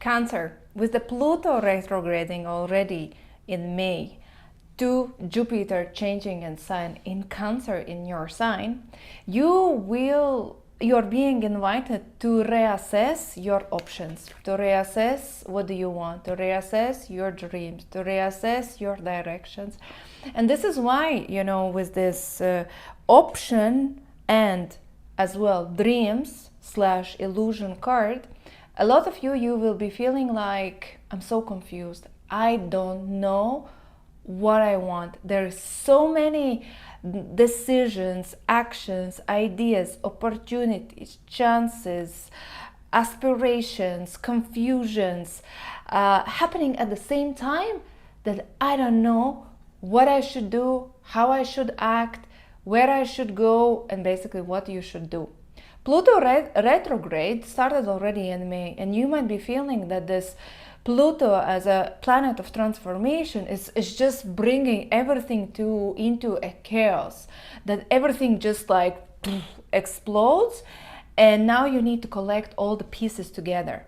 Cancer, with the Pluto retrograding already in May, to Jupiter changing in sign in Cancer in your sign, you're being invited to reassess your options, to reassess what do you want, to reassess your dreams, to reassess your directions. And this is why, with this option and as well dreams / illusion card, a lot of you will be feeling like, I'm so confused, I don't know what I want. There's so many decisions, actions, ideas, opportunities, chances, aspirations, confusions happening at the same time that I don't know what I should do, how I should act, where I should go, and basically what you should do. Pluto retrograde started already in May, and you might be feeling that this Pluto as a planet of transformation is just bringing everything into a chaos, that everything just like explodes, and now you need to collect all the pieces together.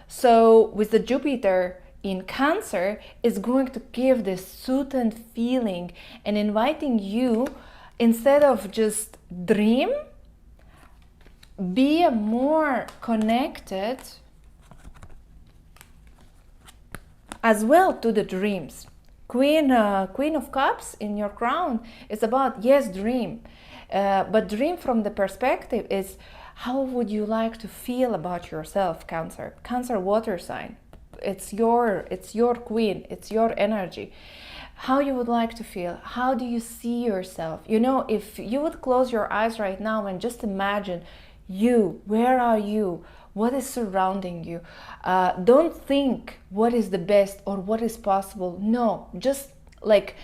So with the Jupiter in Cancer, is going to give this soothing feeling and inviting you, instead of just dream, be more connected as well to the dreams. Queen of Cups in your crown is about, yes, dream, but dream from the perspective is, how would you like to feel about yourself, Cancer? Cancer water sign. It's your queen, it's your energy. How you would like to feel, how do you see yourself? If you would close your eyes right now and just imagine you, where are you? What is surrounding you? Don't think what is the best or what is possible. No, just like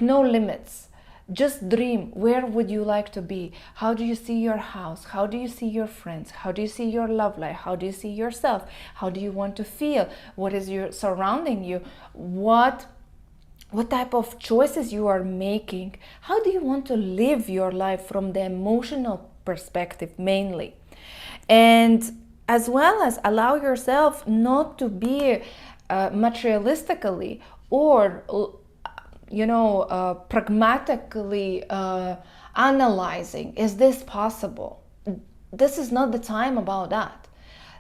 no limits. Just dream. Where would you like to be? How do you see your house? How do you see your friends? How do you see your love life? How do you see yourself? How do you want to feel? What is surrounding you? What type of choices you are making? How do you want to live your life from the emotional perspective mainly? And as well as allow yourself not to be materialistically or pragmatically analyzing, is this possible? This is not the time about that.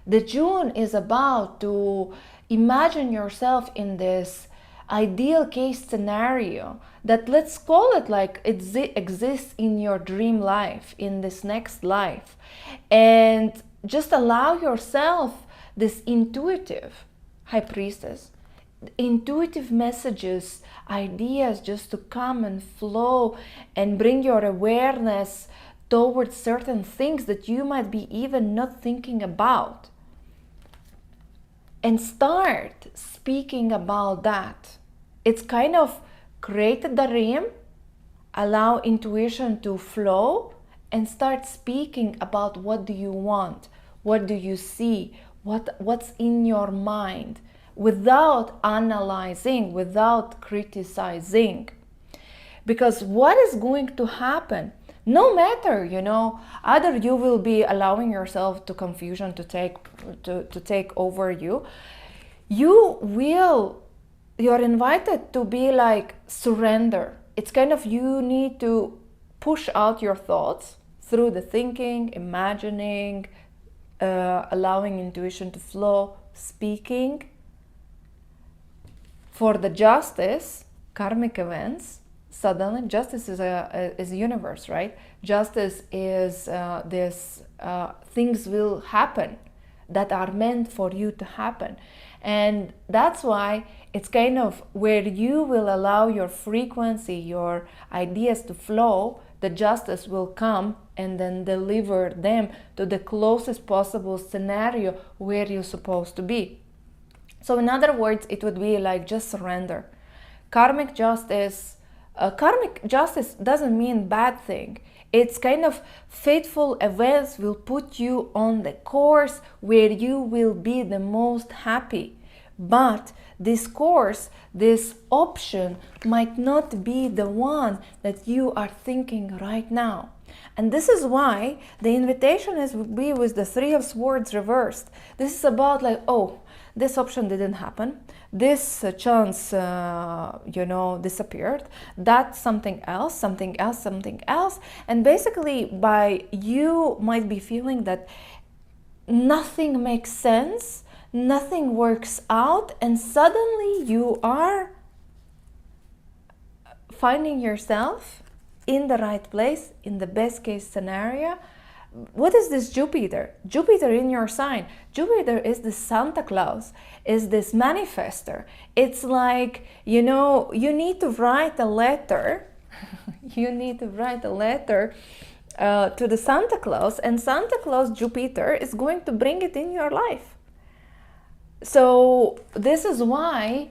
The June is about to imagine yourself in this ideal case scenario that, let's call it like it exists in your dream life, in this next life, and just allow yourself this intuitive High Priestess, intuitive messages, ideas just to come and flow and bring your awareness towards certain things that you might be even not thinking about, and start speaking about that. It's kind of create a dream, allow intuition to flow, and start speaking about what do you want, what do you see, what's in your mind, without analyzing, without criticizing. Because what is going to happen, no matter, either you will be allowing yourself to confusion to take over you, you're invited to be like surrender. It's kind of, you need to push out your thoughts through the thinking, imagining, allowing intuition to flow, speaking. For the justice, karmic events, suddenly justice is a universe, right? Justice is this things will happen that are meant for you to happen. And that's why it's kind of where you will allow your frequency, your ideas to flow, the justice will come and then deliver them to the closest possible scenario where you're supposed to be. So in other words, it would be like just surrender. Karmic justice doesn't mean bad thing. It's kind of fateful events will put you on the course where you will be the most happy. But this course, this option might not be the one that you are thinking right now. And this is why the invitation is be with the Three of Swords reversed. This is about like, oh, this option didn't happen, this chance disappeared, that's something else, something else, something else. And basically, by you might be feeling that nothing makes sense, nothing works out, and suddenly you are finding yourself in the right place, in the best case scenario. What is this Jupiter? Jupiter in your sign. Jupiter is the Santa Claus, is this manifester. It's like, you need to write a letter. You need to write a letter to the Santa Claus, and Santa Claus Jupiter is going to bring it in your life. So this is why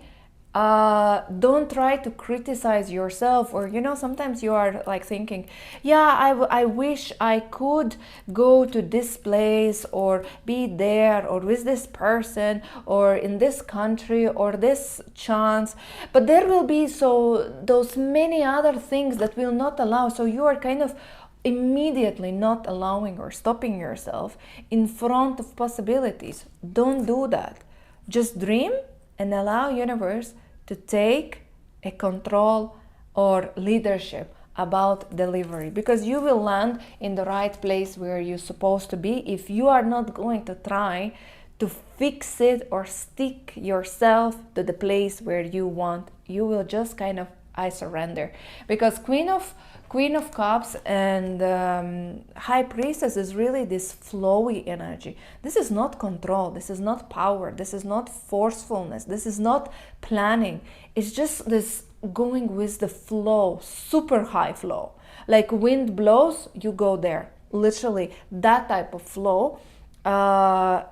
don't try to criticize yourself, or sometimes you are like thinking, I wish I could go to this place or be there or with this person or in this country or this chance, but there will be those many other things that will not allow. So you are kind of immediately not allowing or stopping yourself in front of possibilities. Don't do that. Just dream and allow universe to take a control or leadership about delivery, because you will land in the right place where you're supposed to be if you are not going to try to fix it or stick yourself to the place where you want. You will just kind of, I surrender. Because Queen of Cups and High Priestess is really this flowy energy. This is not control, this is not power, this is not forcefulness, this is not planning. It's just this going with the flow, super high flow. Like wind blows, you go there. Literally, that type of flow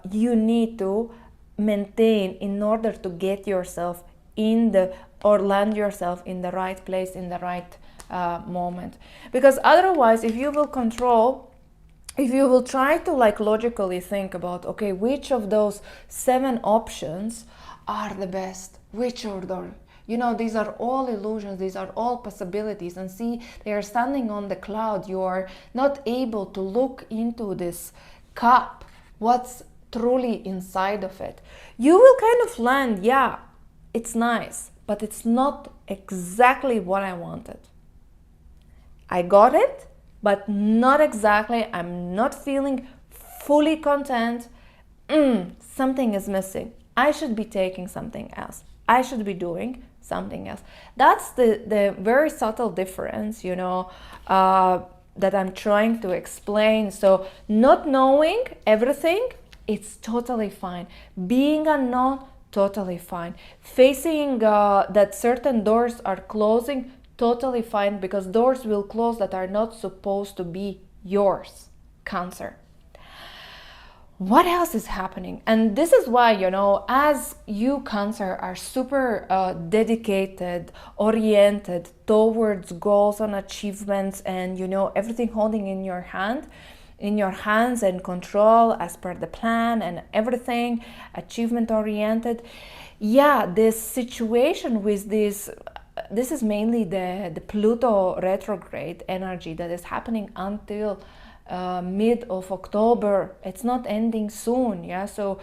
you need to maintain in order to get yourself or land yourself in the right place, in the right moment. Because otherwise, if you will try to like logically think about, okay, which of those 7 options are the best, which order, these are all illusions, these are all possibilities, and see, they are standing on the cloud. You are not able to look into this cup, what's truly inside of it. You will kind of land, it's nice, but it's not exactly what I wanted. I got it, but not exactly. I'm not feeling fully content. Something is missing. I should be taking something else. I should be doing something else. That's the very subtle difference, that I'm trying to explain. So not knowing everything, it's totally fine. Being unknown, totally fine. Facing that certain doors are closing, totally fine, because doors will close that are not supposed to be yours. Cancer. What else is happening? And this is why, as you Cancer are super dedicated, oriented towards goals and achievements, and everything holding in your hands and control as per the plan and everything, achievement oriented. This situation with this is mainly the Pluto retrograde energy that is happening until mid of October. It's not ending soon. So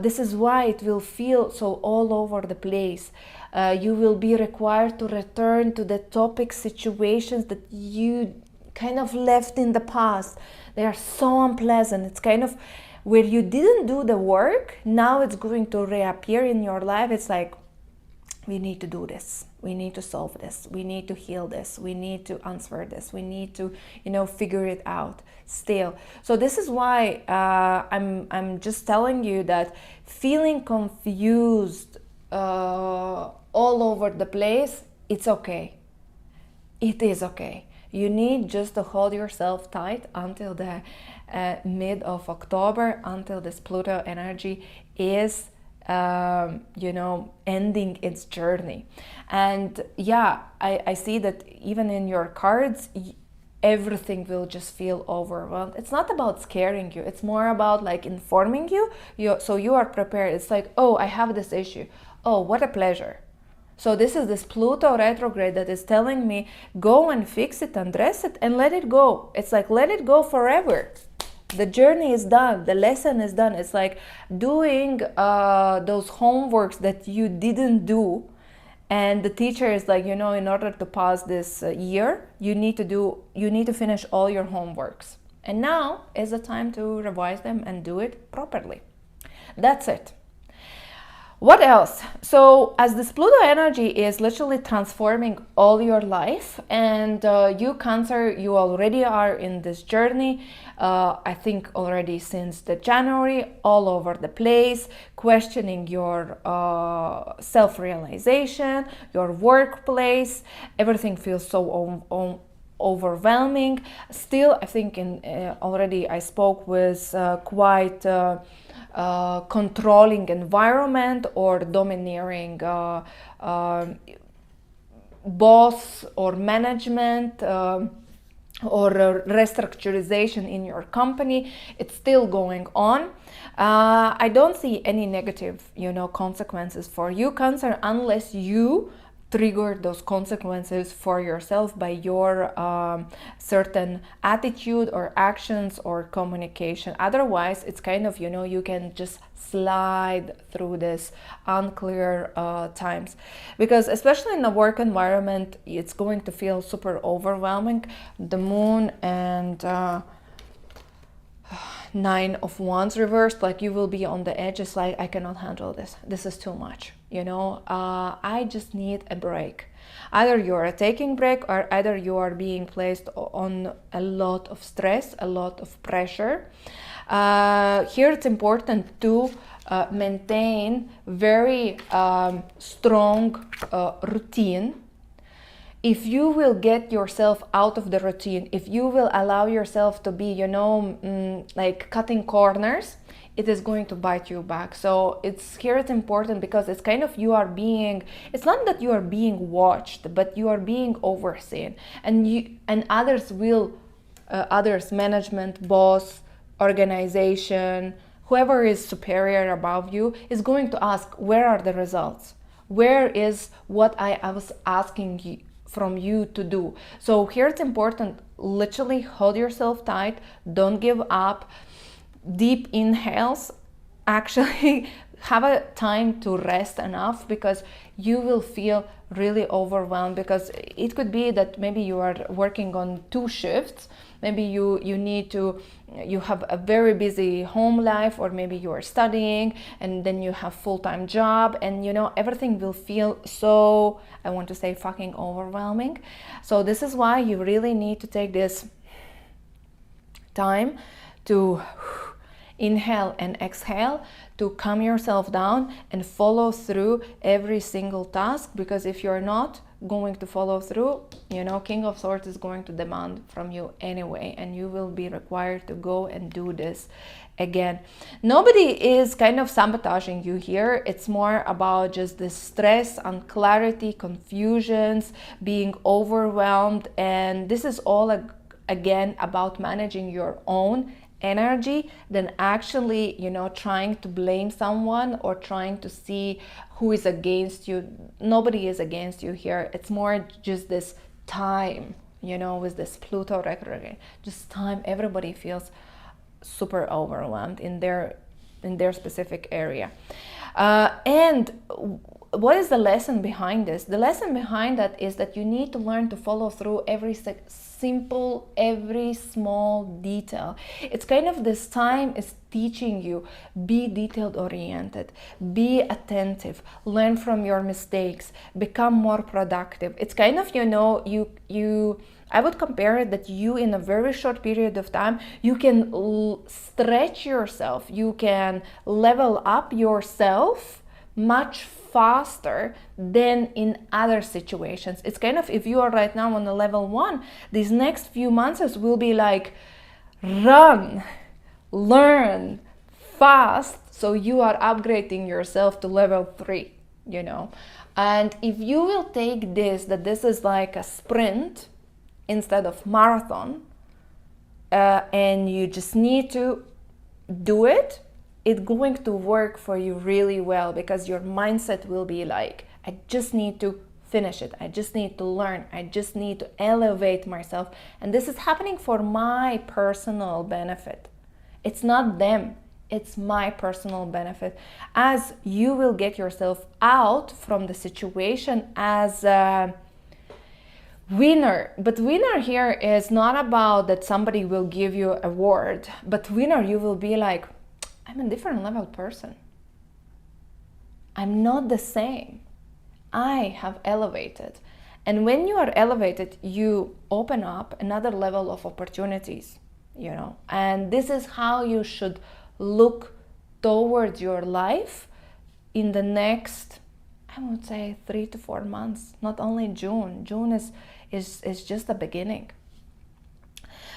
this is why it will feel so all over the place. You will be required to return to the topic, situations that you kind of left in the past. They are so unpleasant. It's kind of where you didn't do the work, now it's going to reappear in your life. It's like, we need to do this, we need to solve this, we need to heal this, we need to answer this, we need to figure it out still. So this is why I'm just telling you that feeling confused all over the place, it's okay. It is okay. You need just to hold yourself tight until the mid of October, until this Pluto energy is ending its journey. And I see that even in your cards, everything will just feel overwhelmed. It's not about scaring you, it's more about like informing you, so you are prepared. It's like, oh, I have this issue, oh, what a pleasure. So this is this Pluto retrograde that is telling me, go and fix it, address it, and let it go. It's like, let it go forever. The journey is done. The lesson is done. It's like doing those homeworks that you didn't do, and the teacher is like, in order to pass this year, you need to finish all your homeworks, and now is the time to revise them and do it properly. That's it. What else? So as this Pluto energy is literally transforming all your life, and you Cancer, you already are in this journey, I think already since the January, all over the place, questioning your self-realization, your workplace. Everything feels so overwhelming. Still, I think already I spoke with quite controlling environment or domineering boss or management, or restructurization in your company. It's still going on. I don't see any negative, consequences for you, Cancer, unless you trigger those consequences for yourself by your certain attitude or actions or communication. Otherwise, it's kind of, you can just slide through this unclear times, because especially in the work environment, it's going to feel super overwhelming. The Moon and Nine of Wands reversed, like you will be on the edge. It's like, I cannot handle this is too much, I just need a break. Either you are taking break, or either you are being placed on a lot of stress, a lot of pressure. Here it's important to maintain very strong routine. If you will get yourself out of the routine, if you will allow yourself to be, like cutting corners, it is going to bite you back. So it's important, because it's kind of, it's not that you are being watched, but you are being overseen, and others, management, boss, organization, whoever is superior above you, is going to ask, where are the results? Where is what I was asking you from you to do? So here it's important, literally hold yourself tight, don't give up. Deep inhales, actually have a time to rest enough, because you will feel really overwhelmed, because it could be that maybe you are working on 2 shifts, maybe you have a very busy home life, or maybe you are studying and then you have full-time job, and everything will feel so, I want to say, fucking overwhelming. So this is why you really need to take this time to inhale and exhale, to calm yourself down and follow through every single task, because if you're not going to follow through, King of Swords is going to demand from you anyway, and you will be required to go and do this again. Nobody is kind of sabotaging you here. It's more about just the stress, unclarity, confusions, being overwhelmed, and this is all again about managing your own energy than actually trying to blame someone or trying to see who is against you. Nobody is against you here. It's more just this time, with this Pluto retrograde, just time. Everybody feels super overwhelmed in their specific area. And what is the lesson behind this? The lesson behind that is that you need to learn to follow through every simple, every small detail. It's kind of, this time is teaching you, be detailed oriented, be attentive, learn from your mistakes, become more productive. It's kind of, I would compare it that you, in a very short period of time, you can stretch yourself, you can level up yourself much faster than in other situations. It's kind of, if you are right now on the level 1, these next few months will be like, run, learn fast, so you are upgrading yourself to level 3, And if you will take this, that this is like a sprint instead of marathon, and you just need to do it, it's going to work for you really well, because your mindset will be like, I just need to finish it, I just need to learn, I just need to elevate myself, and this is happening for my personal benefit. It's not them. It's my personal benefit. As you will get yourself out from the situation as a winner. But winner here is not about that somebody will give you a award, but winner, you will be like, I'm a different level person. I'm not the same. I have elevated. And when you are elevated, you open up another level of opportunities, you know. And this is how you should look towards your life in the next, I would say, 3 to 4 months. Not only June. June is just the beginning.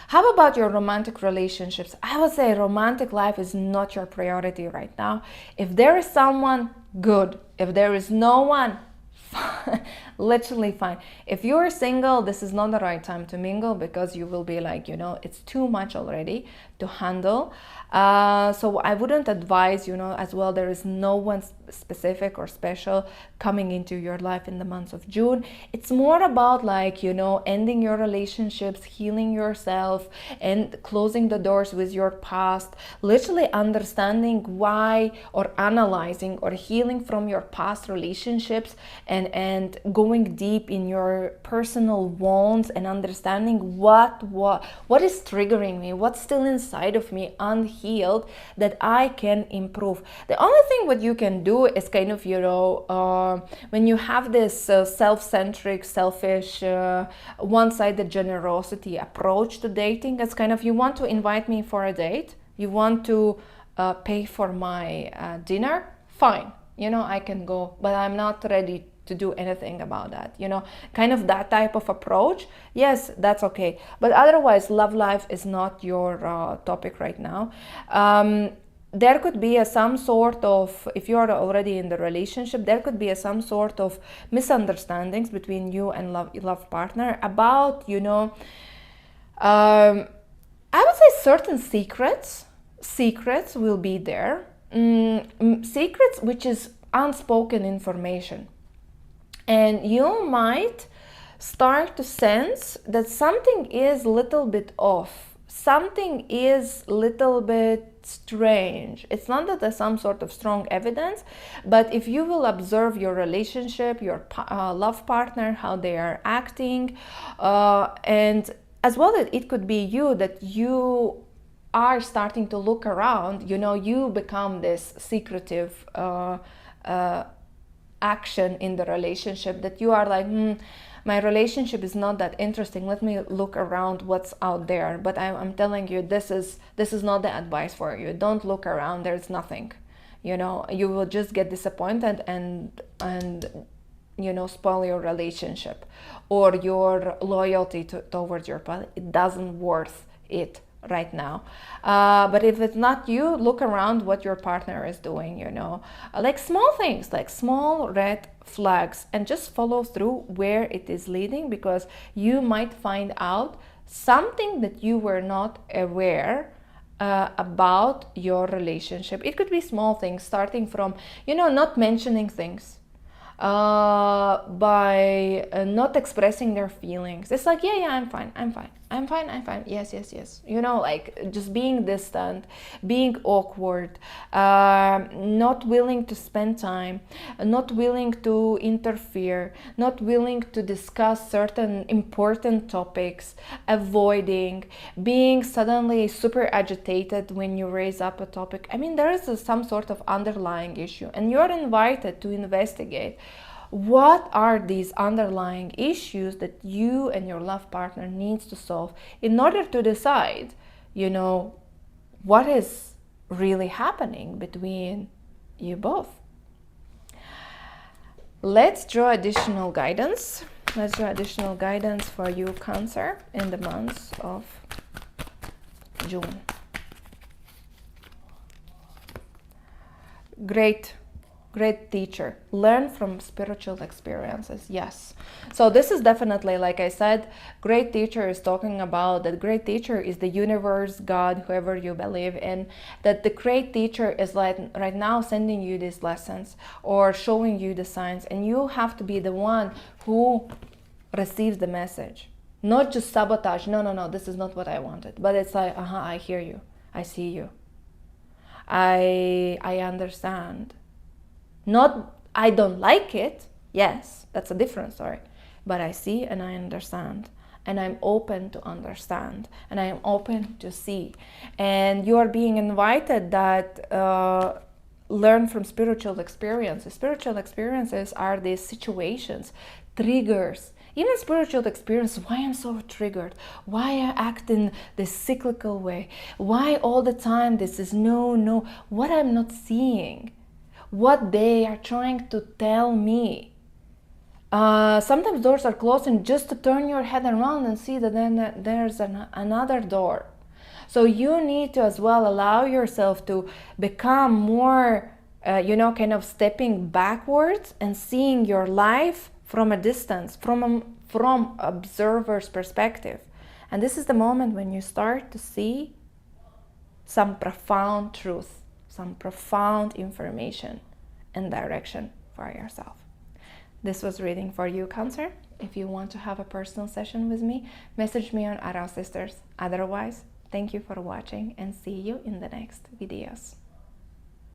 How about your romantic relationships? I would say romantic life is not your priority right now. If there is someone, good. If there is no one, literally fine. If you're single, this is not the right time to mingle, because you will be like, you know, it's too much already to handle. So I wouldn't advise, you know, as well, there is no one specific or special coming into your life in the month of June. It's more about, like, you know, ending your relationships, healing yourself, and closing the doors with your past, literally understanding why, or analyzing or healing from your past relationships, and going deep in your personal wounds and understanding what is triggering me, what's still inside of me unhealed that I can improve. The only thing what you can do is kind of, you know, when you have this self-centric, selfish, one-sided generosity approach to dating, it's kind of, you want to invite me for a date, you want to pay for my dinner, fine, you know, I can go, but I'm not ready to do anything about that, you know, kind of that type of approach. Yes, that's okay, but otherwise love life is not your topic right now. There could be some sort of, if you are already in the relationship, there could be some sort of misunderstandings between you and love partner about, you know, I would say certain secrets will be there, secrets which is unspoken information. And you might start to sense that something is a little bit off. Something is a little bit strange. It's not that there's some sort of strong evidence, but if you will observe your relationship, your love partner, how they are acting, and as well, it could be you, that you are starting to look around, you know, you become this secretive action in the relationship, that you are like, my relationship is not that interesting, let me look around what's out there. But I'm telling you, this is not the advice for you. Don't look around, there's nothing, you know. You will just get disappointed and you know, spoil your relationship or your loyalty towards your partner. It doesn't worth it right now. But if it's not you, look around what your partner is doing, you know, like small things, like small red flags, and just follow through where it is leading, because you might find out something that you were not aware about your relationship. It could be small things, starting from, you know, not mentioning things, by not expressing their feelings. It's like, yeah, I'm fine, yes, you know, like just being distant, being awkward, not willing to spend time, not willing to interfere, not willing to discuss certain important topics, avoiding, being suddenly super agitated when you raise up a topic. I mean, there is some sort of underlying issue, and you're invited to investigate what are these underlying issues that you and your love partner needs to solve in order to decide, you know, what is really happening between you both. Let's draw additional guidance. Let's draw additional guidance for you, Cancer, in the month of June. Great teacher. Learn from spiritual experiences. Yes. So this is definitely, like I said, great teacher is talking about that great teacher is the universe, God, whoever you believe in, that the great teacher is like right now sending you these lessons or showing you the signs, and you have to be the one who receives the message, not just sabotage. No, this is not what I wanted. But it's like, I hear you. I see you. I understand. Not, I don't like it. Yes, that's a different story. But I see and I understand. And I'm open to understand. And I am open to see. And you are being invited that learn from spiritual experiences. Spiritual experiences are these situations, triggers. Even spiritual experience, why I'm so triggered, why I act in this cyclical way, why all the time this is no, what I'm not seeing, what they are trying to tell me. Sometimes doors are closed, and just to turn your head around and see that then there's another door. So you need to as well allow yourself to become more, kind of stepping backwards and seeing your life from a distance, from observer's perspective. And this is the moment when you start to see some profound truth, some profound information and direction for yourself. This was reading for you, Cancer. If you want to have a personal session with me, message me on Aral Sisters. Otherwise, thank you for watching and see you in the next videos.